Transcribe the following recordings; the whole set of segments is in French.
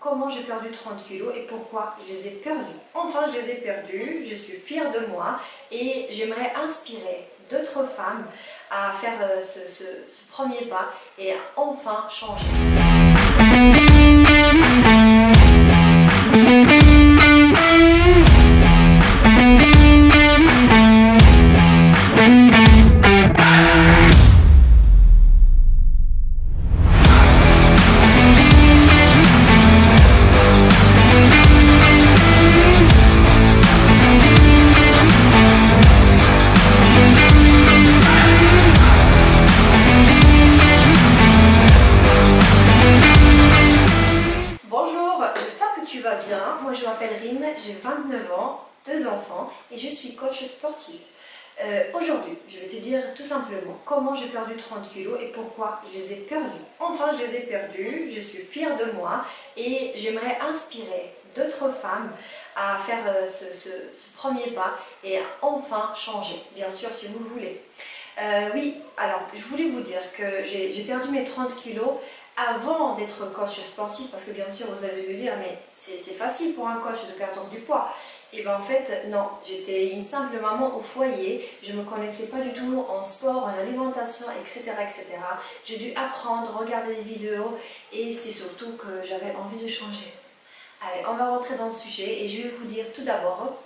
comment j'ai perdu 30 kilos et pourquoi je les ai perdus. Enfin, je les ai perdus, je suis fière de moi et j'aimerais inspirer d'autres femmes à faire ce premier pas et à enfin changer. Bien, moi je m'appelle Rim, j'ai 29 ans, 2 enfants et je suis coach sportif. Aujourd'hui, je vais te dire tout simplement comment j'ai perdu 30 kilos et pourquoi je les ai perdus. Enfin, je les ai perdus, je suis fière de moi et j'aimerais inspirer d'autres femmes à faire ce premier pas et à enfin changer, bien sûr si vous le voulez. Oui, alors je voulais vous dire que j'ai perdu mes 30 kilos avant d'être coach sportif, parce que bien sûr vous allez me dire mais c'est facile pour un coach de perdre du poids. Et bien en fait non, j'étais une simple maman au foyer, je ne me connaissais pas du tout en sport, en alimentation, etc. etc. J'ai dû apprendre, regarder des vidéos et c'est surtout que j'avais envie de changer. Allez, on va rentrer dans le sujet et je vais vous dire tout d'abord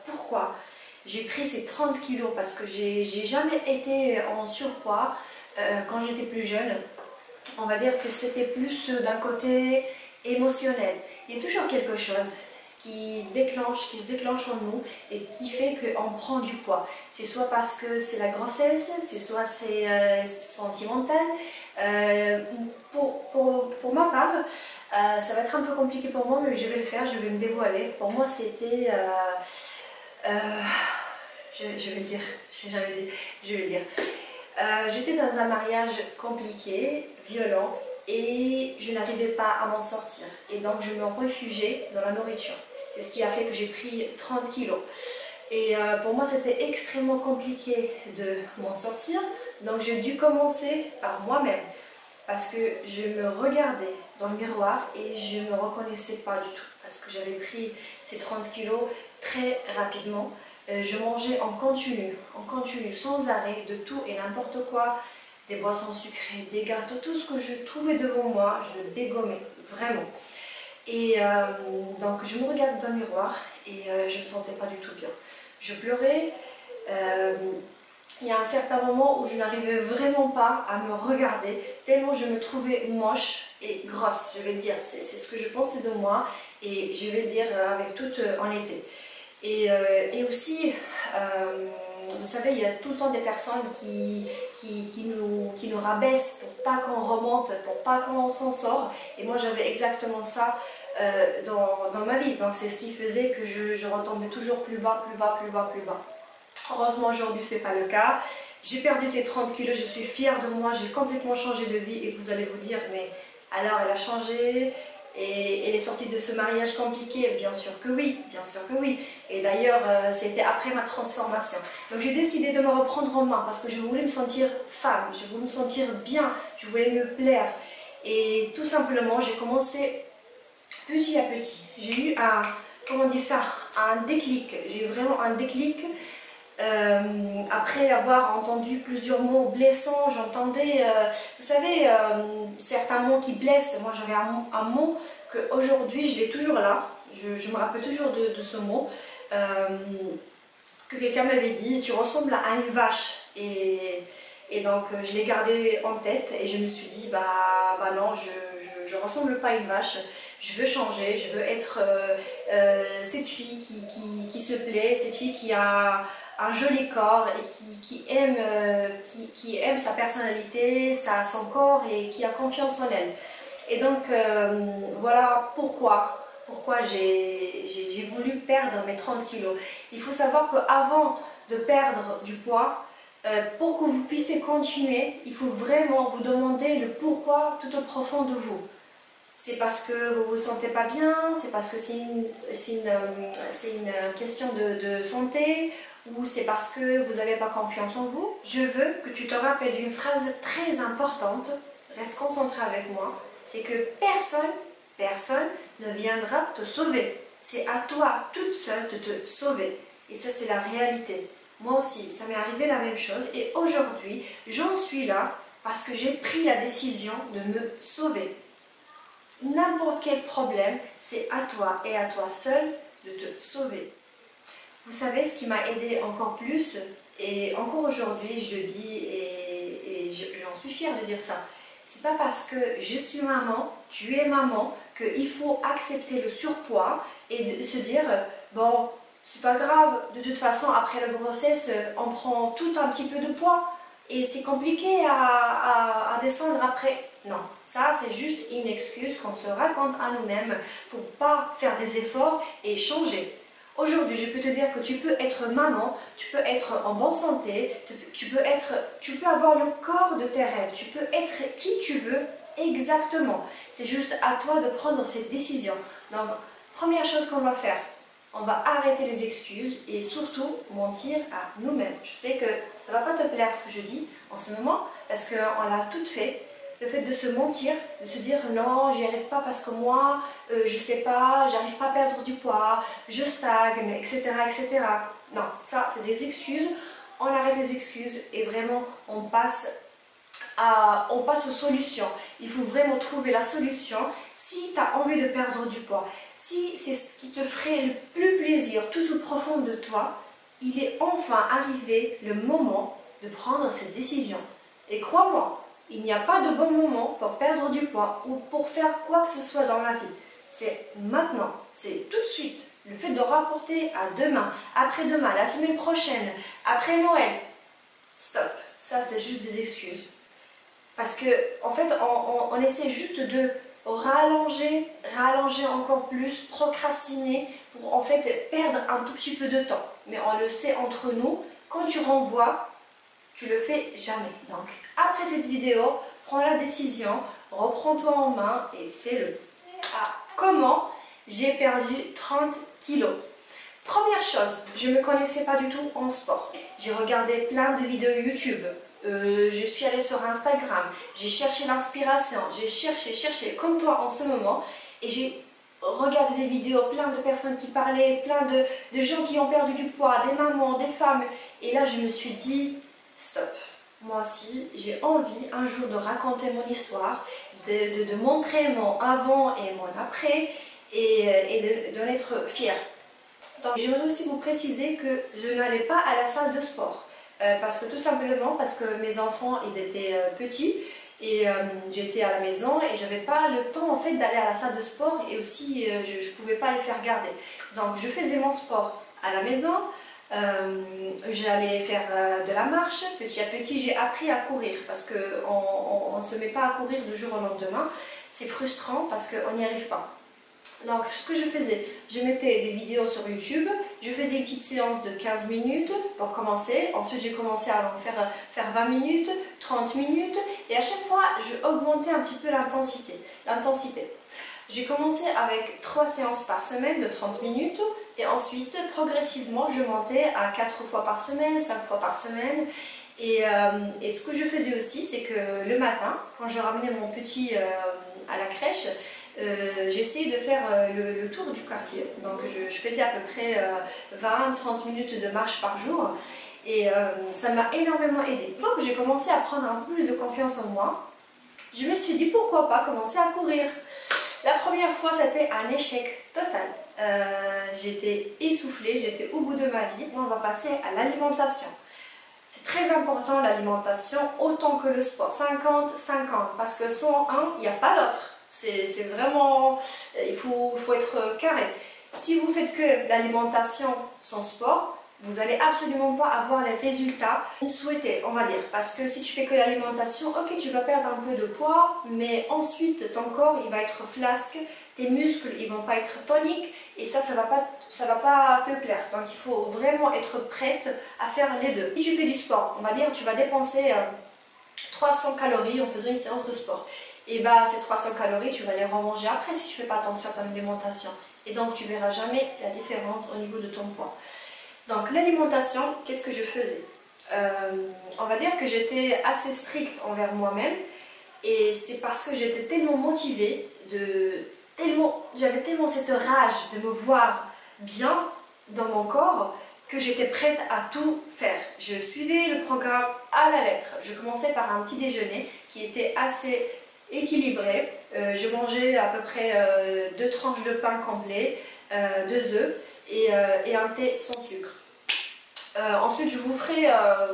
pourquoi j'ai pris ces 30 kilos, parce que j'ai jamais été en surpoids quand j'étais plus jeune. On va dire que c'était plus d'un côté émotionnel. Il y a toujours quelque chose qui se déclenche en nous et qui fait qu'on prend du poids. C'est soit parce que c'est la grossesse, c'est soit c'est sentimental. Pour ma part, ça va être un peu compliqué pour moi, mais je vais le faire, je vais me dévoiler. Pour moi, c'était... je vais le dire, je n'ai jamais dit, je vais le dire. J'étais dans un mariage compliqué, violent, et je n'arrivais pas à m'en sortir. Et donc je me réfugiais dans la nourriture. C'est ce qui a fait que j'ai pris 30 kilos. Et pour moi c'était extrêmement compliqué de m'en sortir. Donc j'ai dû commencer par moi-même. Parce que je me regardais dans le miroir et je ne me reconnaissais pas du tout. Parce que j'avais pris ces 30 kilos très rapidement. Je mangeais en continu, sans arrêt, de tout et n'importe quoi, des boissons sucrées, des gâteaux, tout ce que je trouvais devant moi, je le dégommais, vraiment. Et donc je me regardais dans le miroir et je ne me sentais pas du tout bien. Je pleurais, il y a un certain moment où je n'arrivais vraiment pas à me regarder, tellement je me trouvais moche et grosse, je vais le dire, c'est ce que je pensais de moi et je vais le dire avec toute honnêteté. Et aussi, vous savez, il y a tout le temps des personnes qui nous rabaissent pour pas qu'on remonte, pour pas qu'on s'en sort. Et moi, j'avais exactement ça dans ma vie. Donc, c'est ce qui faisait que je retombais toujours plus bas, plus bas, plus bas, plus bas. Heureusement, aujourd'hui, ce n'est pas le cas. J'ai perdu ces 30 kilos, je suis fière de moi, j'ai complètement changé de vie. Et vous allez vous dire, mais alors, elle a changé ? Et elle est sortie de ce mariage compliqué, bien sûr que oui, bien sûr que oui. Et d'ailleurs, c'était après ma transformation. Donc j'ai décidé de me reprendre en main parce que je voulais me sentir femme, je voulais me sentir bien, je voulais me plaire. Et tout simplement, j'ai commencé petit à petit. J'ai eu comment on dit ça, un déclic. J'ai eu vraiment un déclic. Après avoir entendu plusieurs mots blessants, j'entendais, vous savez, certains mots qui blessent. Moi j'avais un mot qu'aujourd'hui je l'ai toujours là, je me rappelle toujours de ce mot, que quelqu'un m'avait dit, tu ressembles à une vache. Et donc je l'ai gardé en tête et je me suis dit, bah non, je ressemble pas à une vache, je veux changer, je veux être cette fille qui se plaît, cette fille qui a un joli corps et qui aime sa personnalité, son corps et qui a confiance en elle. Et donc voilà pourquoi j'ai voulu perdre mes 30 kilos. Il faut savoir qu'avant de perdre du poids, pour que vous puissiez continuer, il faut vraiment vous demander le pourquoi tout au profond de vous. C'est parce que vous ne vous sentez pas bien, c'est parce que c'est une question de santé, ou c'est parce que vous n'avez pas confiance en vous. Je veux que tu te rappelles d'une phrase très importante, reste concentré avec moi, c'est que personne Personne ne viendra te sauver. C'est à toi, toute seule, de te sauver. Et ça, c'est la réalité. Moi aussi, ça m'est arrivé la même chose. Et aujourd'hui, j'en suis là parce que j'ai pris la décision de me sauver. N'importe quel problème, c'est à toi et à toi seul de te sauver. Vous savez ce qui m'a aidé encore plus, et encore aujourd'hui je le dis et j'en suis fière de dire ça. C'est pas parce que je suis maman, tu es maman, qu'il faut accepter le surpoids et de se dire bon, c'est pas grave, de toute façon après la grossesse on prend tout un petit peu de poids et c'est compliqué à descendre après. Non, ça c'est juste une excuse qu'on se raconte à nous-mêmes pour pas faire des efforts et changer. Aujourd'hui, je peux te dire que tu peux être maman, tu peux être en bonne santé, tu peux avoir le corps de tes rêves, tu peux être qui tu veux exactement. C'est juste à toi de prendre cette décision. Donc, première chose qu'on va faire, on va arrêter les excuses et surtout mentir à nous-mêmes. Je sais que ça ne va pas te plaire ce que je dis en ce moment parce qu'on l'a tout fait. Le fait de se mentir, de se dire non, j'y arrive pas parce que moi, je sais pas, j'arrive pas à perdre du poids, je stagne, etc., etc. Non, ça, c'est des excuses. On arrête les excuses et vraiment, on passe aux solutions. Il faut vraiment trouver la solution si tu as envie de perdre du poids. Si c'est ce qui te ferait le plus plaisir tout au profond de toi, il est enfin arrivé le moment de prendre cette décision. Et crois-moi, il n'y a pas de bon moment pour perdre du poids ou pour faire quoi que ce soit dans la vie. C'est maintenant, c'est tout de suite. Le fait de rapporter à demain, après-demain, la semaine prochaine, après Noël, stop. Ça, c'est juste des excuses. Parce que, en fait, on essaie juste de rallonger encore plus, procrastiner pour en fait perdre un tout petit peu de temps. Mais on le sait entre nous, quand tu renvoies, tu le fais jamais. Donc, après cette vidéo, prends la décision, reprends-toi en main et fais-le. Comment j'ai perdu 30 kilos? Première chose, je ne me connaissais pas du tout en sport. J'ai regardé plein de vidéos YouTube. Je suis allée sur Instagram. J'ai cherché l'inspiration. J'ai cherché comme toi en ce moment. Et j'ai regardé des vidéos, plein de personnes qui parlaient, plein de gens qui ont perdu du poids, des mamans, des femmes. Et là, je me suis dit, stop. Moi aussi, j'ai envie un jour de raconter mon histoire, de montrer mon avant et mon après et d'en être fière. Donc, j'aimerais aussi vous préciser que je n'allais pas à la salle de sport. Parce que tout simplement, parce que mes enfants, ils étaient petits et j'étais à la maison et j'avais pas le temps en fait d'aller à la salle de sport et aussi je ne pouvais pas les faire garder. Donc, je faisais mon sport à la maison. J'allais faire de la marche, petit à petit j'ai appris à courir parce qu'on ne se met pas à courir du jour au lendemain, c'est frustrant parce qu'on n'y arrive pas. Donc ce que je faisais, je mettais des vidéos sur YouTube, je faisais une petite séance de 15 minutes pour commencer, ensuite j'ai commencé à en faire 20 minutes, 30 minutes et à chaque fois je augmentais un petit peu l'intensité. J'ai commencé avec 3 séances par semaine de 30 minutes et ensuite progressivement je montais à 4 fois par semaine, 5 fois par semaine et ce que je faisais aussi c'est que le matin quand je ramenais mon petit à la crèche, j'essayais de faire le tour du quartier. Donc je faisais à peu près 20-30 minutes de marche par jour et ça m'a énormément aidé. Une fois que j'ai commencé à prendre un peu plus de confiance en moi, je me suis dit pourquoi pas commencer à courir. La première fois c'était un échec total. J'étais essoufflée, j'étais au bout de ma vie. On va passer à l'alimentation. C'est très important l'alimentation autant que le sport. 50-50 parce que sans un, il n'y a pas l'autre. C'est vraiment, il faut être carré. Si vous faites que l'alimentation sans sport, vous n'allez absolument pas avoir les résultats souhaités, on va dire. Parce que si tu fais que l'alimentation, ok, tu vas perdre un peu de poids, mais ensuite ton corps il va être flasque, tes muscles ils vont pas être toniques et ça va pas te plaire. Donc il faut vraiment être prête à faire les deux. Si tu fais du sport, on va dire tu vas dépenser 300 calories en faisant une séance de sport. Et bah ces 300 calories, tu vas les remanger après si tu ne fais pas attention à ton alimentation. Et donc tu ne verras jamais la différence au niveau de ton poids. Donc l'alimentation, qu'est-ce que je faisais? On va dire que j'étais assez stricte envers moi-même. Et c'est parce que j'étais tellement motivée, j'avais tellement cette rage de me voir bien dans mon corps que j'étais prête à tout faire. Je suivais le programme à la lettre. Je commençais par un petit déjeuner qui était assez équilibré. Je mangeais à peu près 2 tranches de pain complet, 2 œufs et un thé sans sucre. Ensuite, je vous ferai,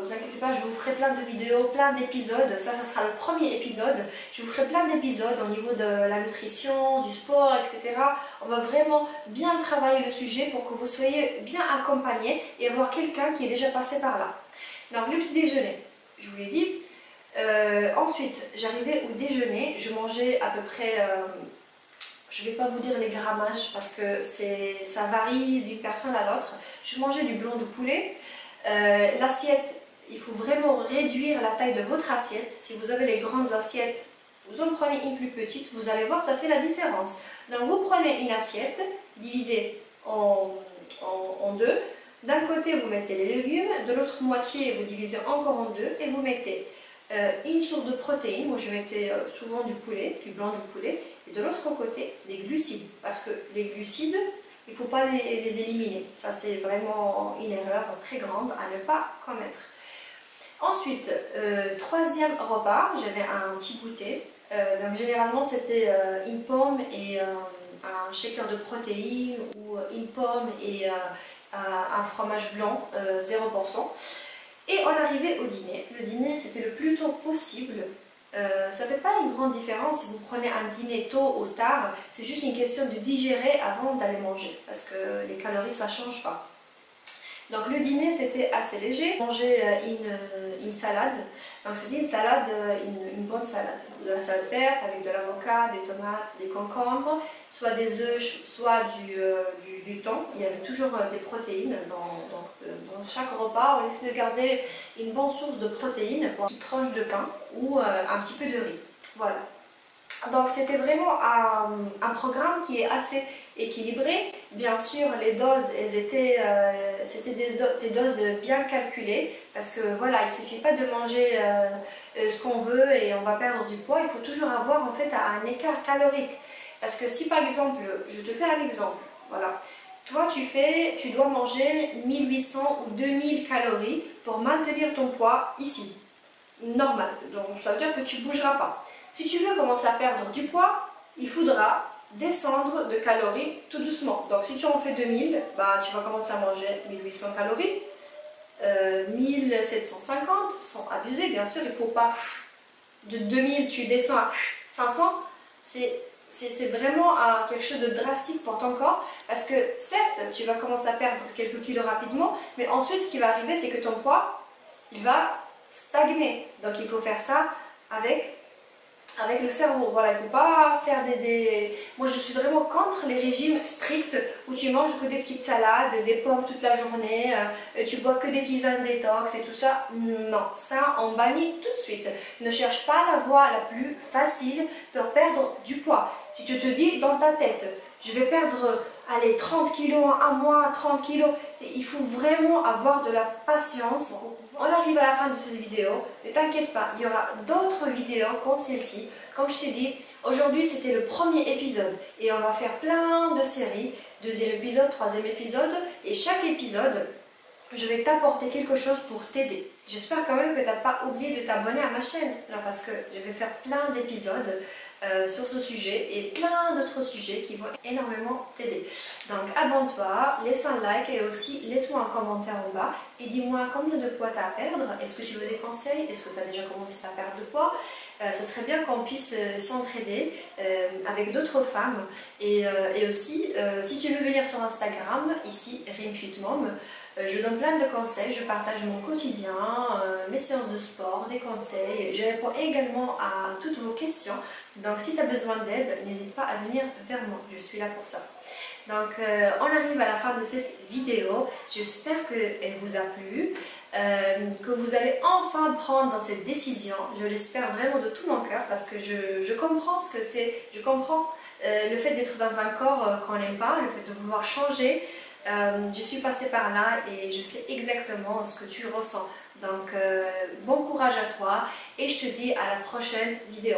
vous inquiétez pas, je vous ferai plein de vidéos, plein d'épisodes. Ça sera le premier épisode. Je vous ferai plein d'épisodes au niveau de la nutrition, du sport, etc. On va vraiment bien travailler le sujet pour que vous soyez bien accompagnés et avoir quelqu'un qui est déjà passé par là. Donc, le petit déjeuner, je vous l'ai dit. Ensuite, j'arrivais au déjeuner, je mangeais à peu près... je ne vais pas vous dire les grammages parce que ça varie d'une personne à l'autre. Je mangeais du blanc de poulet. L'assiette, il faut vraiment réduire la taille de votre assiette. Si vous avez les grandes assiettes, vous en prenez une plus petite. Vous allez voir, ça fait la différence. Donc vous prenez une assiette divisée en deux. D'un côté, vous mettez les légumes. De l'autre moitié, vous divisez encore en deux. Et vous mettez une source de protéines. Moi, je mettais souvent du poulet, du blanc de poulet. Et de l'autre côté, des glucides. Parce que les glucides, il ne faut pas les éliminer. Ça, c'est vraiment une erreur très grande à ne pas commettre. Ensuite, troisième repas, j'avais un petit goûter. Donc, généralement, c'était une pomme et un shaker de protéines ou une pomme et un fromage blanc 0%. Et on arrivait au dîner. Le dîner, c'était le plus tôt possible. Ça ne fait pas une grande différence si vous prenez un dîner tôt ou tard, c'est juste une question de digérer avant d'aller manger, parce que les calories ça ne change pas. Donc le dîner c'était assez léger, manger une salade, donc c'était une salade, une bonne salade, de la salade verte avec de l'avocat, des tomates, des concombres, soit des œufs, soit du thon. Il y avait toujours des protéines dans chaque repas. On essaie de garder une bonne source de protéines pour une petite tranche de pain ou un petit peu de riz. Voilà. Donc c'était vraiment un programme qui est assez équilibré. Bien sûr, les doses, c'était des doses bien calculées parce que voilà, il ne suffit pas de manger ce qu'on veut et on va perdre du poids. Il faut toujours avoir en fait un écart calorique. Parce que si par exemple, je te fais un exemple, voilà, toi tu dois manger 1800 ou 2000 calories pour maintenir ton poids ici, normal. Donc ça veut dire que tu ne bougeras pas. Si tu veux commencer à perdre du poids, il faudra descendre de calories tout doucement. Donc si tu en fais 2000, bah, tu vas commencer à manger 1800 calories, 1750, sans abuser bien sûr, il ne faut pas de 2000 tu descends à 500, c'est vraiment quelque chose de drastique pour ton corps parce que certes tu vas commencer à perdre quelques kilos rapidement, mais ensuite ce qui va arriver c'est que ton poids il va stagner. Donc il faut faire ça avec le cerveau. Voilà, il ne faut pas faire Moi je suis vraiment contre les régimes stricts où tu manges que des petites salades, des pommes toute la journée, tu bois que des tisanes détox et tout ça. Non, ça on bannit tout de suite. Ne cherche pas la voie la plus facile pour perdre du poids. Si tu te dis dans ta tête, je vais perdre allez, 30 kilos en un mois, 30 kilos, il faut vraiment avoir de la patience. On arrive à la fin de cette vidéo, ne t'inquiète pas, il y aura d'autres vidéos comme celle-ci. Comme je t'ai dit, aujourd'hui c'était le premier épisode et on va faire plein de séries. Deuxième épisode, troisième épisode et chaque épisode, je vais t'apporter quelque chose pour t'aider. J'espère quand même que tu n'as pas oublié de t'abonner à ma chaîne là, parce que je vais faire plein d'épisodes sur ce sujet et plein d'autres sujets qui vont énormément t'aider. Donc abonne-toi, laisse un like et aussi laisse-moi un commentaire en bas et dis-moi combien de poids tu as à perdre, est-ce que tu veux des conseils, est-ce que tu as déjà commencé ta perte de poids. Ça serait bien qu'on puisse s'entraider avec d'autres femmes et aussi si tu veux venir sur Instagram, ici RimFitMom, je donne plein de conseils, je partage mon quotidien, mes séances de sport, des conseils, je réponds également à toutes vos questions. Donc si tu as besoin d'aide, n'hésite pas à venir vers moi, je suis là pour ça. Donc on arrive à la fin de cette vidéo, j'espère qu'elle vous a plu, que vous allez enfin prendre cette décision, je l'espère vraiment de tout mon cœur parce que je comprends ce que c'est, je comprends le fait d'être dans un corps qu'on n'aime pas, le fait de vouloir changer. Je suis passée par là et je sais exactement ce que tu ressens. Donc bon courage à toi et je te dis à la prochaine vidéo.